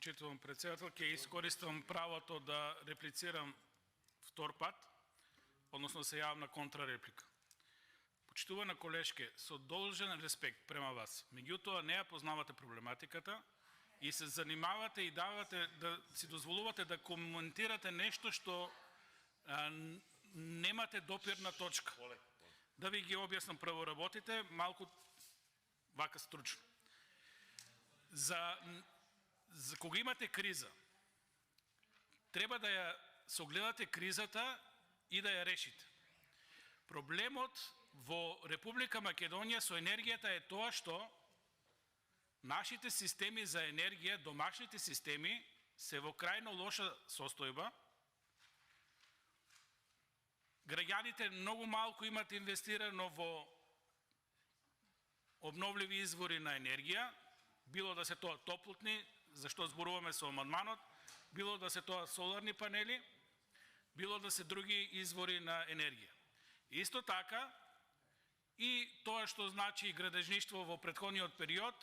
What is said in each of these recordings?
почитувам председател, ќе искористам правото да реплицирам втор пат, односно се јавам на контрареплика. Почитувана колешке, со должен респект према вас, меѓутоа не ја познавате проблематиката и се занимавате и давате да си дозволувате да коментирате нешто што немате допирна точка. Да ви ги објаснам прво работите, малку вака стручно. За кога имате криза, треба да ја согледате кризата и да ја решите. Проблемот во Република Македонија со енергијата е тоа што нашите системи за енергија, домашните системи, се во крајно лоша состојба. Граѓаните многу малку имат инвестирано во обновливи извори на енергија, било да се тоа топлотни, зашто зборуваме со амандманот, било да се тоа соларни панели, било да се други извори на енергија. Исто така, и тоа што значи градежништво во претходниот период,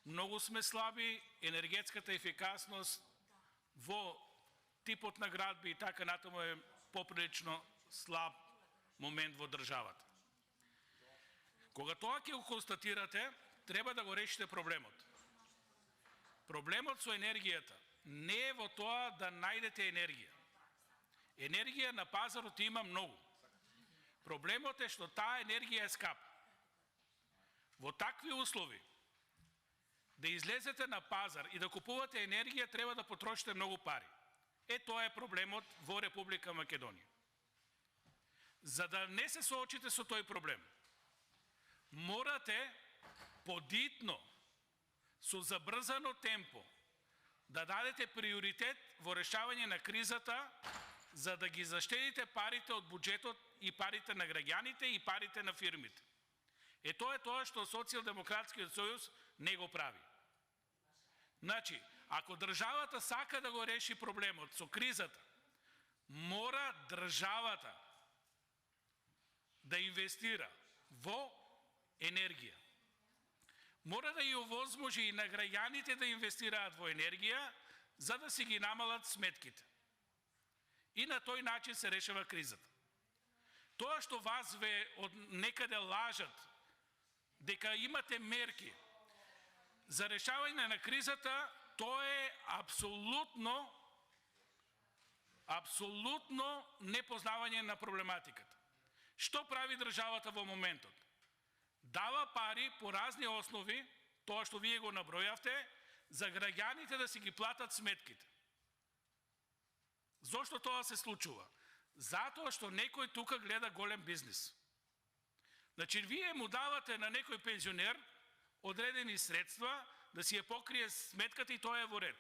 многу сме слаби, енергетската ефикасност во типот на градби и така натаму е поприлично слаб момент во државата. Кога тоа ќе го констатирате, треба да го решите проблемот. Проблемот со енергијата не е во тоа да најдете енергија. Енергија на пазарот има многу. Проблемот е што таа енергија е скапа. Во такви услови, да излезете на пазар и да купувате енергија, треба да потрошите многу пари. Тоа е проблемот во Република Македонија. За да не се соочите со тој проблем, морате подитно, со забрзано темпо, да дадете приоритет во решавање на кризата, за да ги заштедите парите од буџетот и парите на граѓаните и парите на фирмите. Тоа е тоа што Социјалдемократскиот сојуз не го прави. Значи, ако државата сака да го реши проблемот со кризата, мора државата да инвестира во енергија. Мора да ја овозможи и на граѓаните да инвестираат во енергија, за да си ги намалат сметките. И на тој начин се решава кризата. Тоа што вас ве од некаде лажат, дека имате мерки за решавање на кризата, тоа е апсолутно непознавање на проблематиката. Што прави државата во моментот? Дава пари по разни основи, тоа што вие го набројавте, за граѓаните да си ги платат сметките. Зошто тоа се случува? Затоа што некој тука гледа голем бизнис. Значи, вие му давате на некој пензионер одредени средства да си ја покрие сметката и тоа е во ред.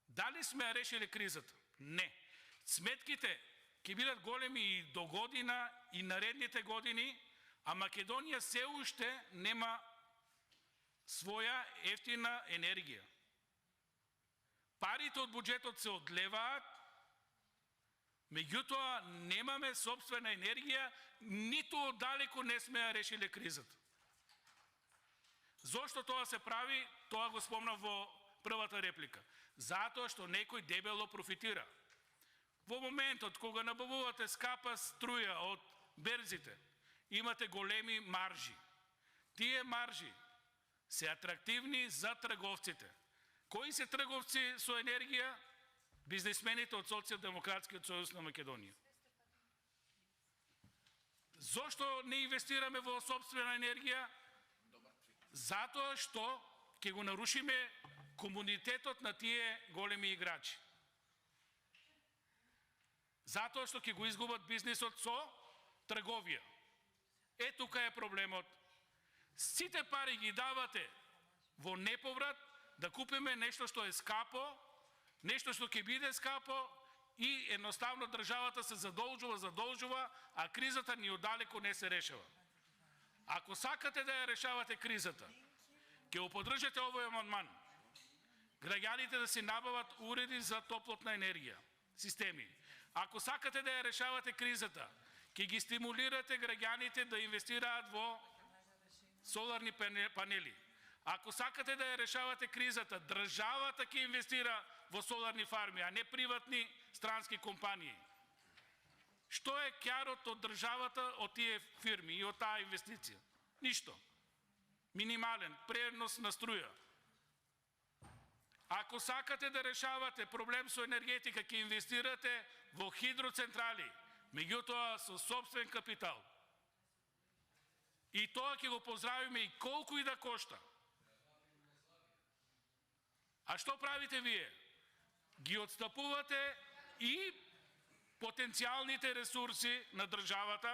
Дали сме ја решили кризата? Не. Сметките ќе бидат големи и до година и наредните години, а Македонија се уште нема своја ефтина енергија. Парите од буџетот се одлеваат, меѓутоа немаме собствена енергија, ниту оддалеку не сме ја решили кризата. Зошто тоа се прави? Тоа го спомнав во првата реплика. Затоа што некој дебело профитира. Во моментот кога набавувате скапа струја од берзите, имате големи маржи. Тие маржи се атрактивни за трговците. Кои се трговци со енергија? Бизнесмените од Социјалдемократскиот сојуз на Македонија. Зошто не инвестираме во собствена енергија? Затоа што ќе го нарушиме комунитетот на тие големи играчи. Затоа што ќе го изгубат бизнисот со трговија. Тука е проблемот. Сите пари ги давате во неповрат да купиме нешто што е скапо, нешто што ќе биде скапо и едноставно државата се задолжува, а кризата ни оддалеку не се решава. Ако сакате да ја решавате кризата, ќе го поддржите овој амандман. Граѓаните да си набават уреди за топлотна енергија, системи. Ако сакате да ја решавате кризата, ќе ги стимулирате граѓаните да инвестираат во соларни панели. Ако сакате да ја решавате кризата, државата ќе инвестира во соларни фарми, а не приватни странски компании. Што е кјарот од државата од тие фирми и од таа инвестиција? Ништо. Минимален пренос на струја. Ако сакате да решавате проблем со енергетика, ќе инвестирате во хидроцентрали, меѓутоа со сопствен капитал. И тоа ќе го поздравиме и колку и да кошта. А што правите вие? Ги отстапувате и потенцијалните ресурси на државата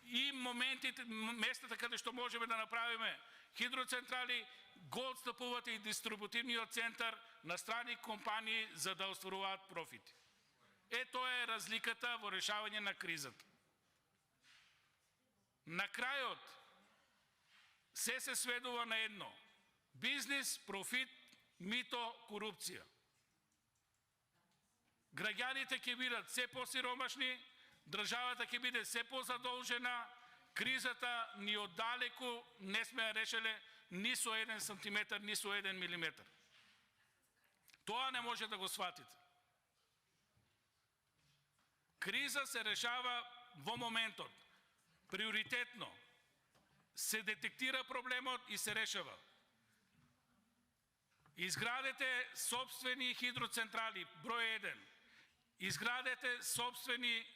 и местата каде што можеме да направиме хидроцентрали, го отстапувате и дистрибутивниот центар на страни компании за да остваруваат профити. Тоа е разликата во решавање на кризата. На крајот се сведува на едно: бизнис, профит, мито, корупција. Граѓаните ќе бидат се посиромашни, државата ќе биде се позадолжена, кризата ни оддалеку не сме ја решеле ни со 1 сантиметар, ни со 1 милиметар. Тоа не може да го сватите. Криза се решава во моментот. Приоритетно се детектира проблемот и се решава. Изградете собствени хидроцентрали, број 1. Изградете собствени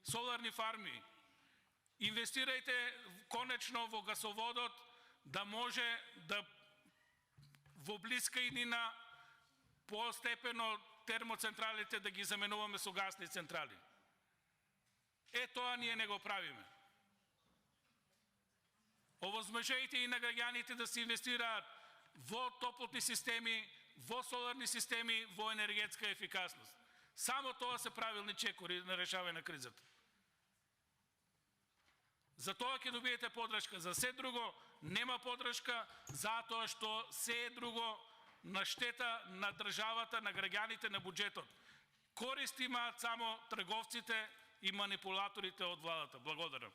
соларни фарми. Инвестирајте конечно во гасоводот, да може да во блиска иднина постепено термоцентралите да ги заменуваме со гасни централи. Тоа ние не го правиме. Овозможете и на граѓаните да се инвестираат во топлотни системи, во соларни системи, во енергетска ефикасност. Само тоа се правилни чекори на решавање на кризата. За тоа ќе добиете подршка, за се друго нема подршка, затоа што се е друго на штета на државата, на граѓаните, на буџетот. Корист имаат само трговците и манипулаторите од владата. Благодарам.